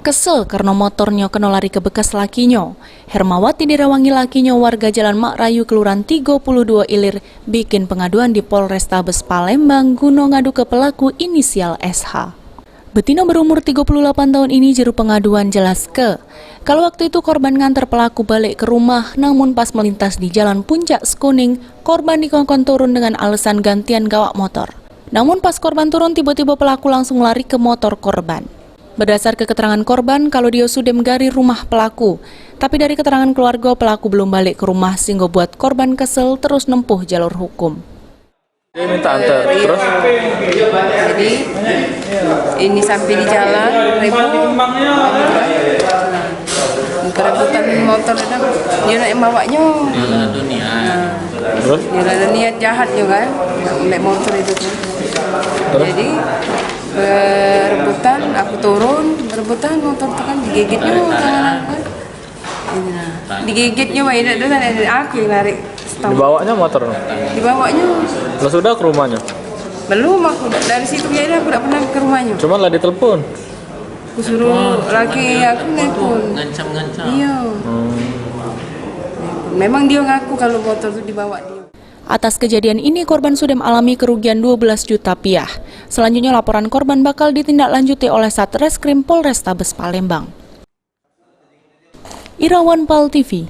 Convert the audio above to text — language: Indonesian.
Kesel karena motornya kena lari ke bekas lakinya. Hermawati dirawangi lakinya warga Jalan Mak Rayu Kelurahan 32 Ilir bikin pengaduan di Polrestabes Palembang guna ngadu ke pelaku inisial SH. Betina berumur 38 tahun ini jeru pengaduan jelas kalau waktu itu korban ngantar pelaku balik ke rumah, namun pas melintas di Jalan Puncak Skuning, korban dikongkon turun dengan alasan gantian gawak motor. Namun pas korban turun, tiba-tiba pelaku langsung lari ke motor korban. Berdasar keterangan korban, kalau dia sudah menggari rumah pelaku. Tapi dari keterangan keluarga, pelaku belum balik ke rumah sehingga buat korban kesel terus nempuh jalur hukum. Dia minta antar, terus? Jadi ini sampai di jalan, perebutan motor itu, dia nak bawanya. Terus? Dia ada niat jahat juga, naik motor itu. Jadi rebutan, aku turun, rebutan motor itu kan digigitnya tangan aku kan. Digigitnya, aku yang narik. Dibawanya motor? Dibawanya. Lo sudah ke rumahnya? Belum, aku dari situ ya aku tidak pernah ke rumahnya. Cuman lah ditelepon? Aku suruh laki aku nelpon. Ngancam. Iya. Memang dia ngaku kalau motor itu dibawa dia. Atas kejadian ini, korban sudah mengalami kerugian 12 juta rupiah. Selanjutnya laporan korban bakal ditindaklanjuti oleh Satreskrim Polrestabes Palembang. Irawan Pal TV.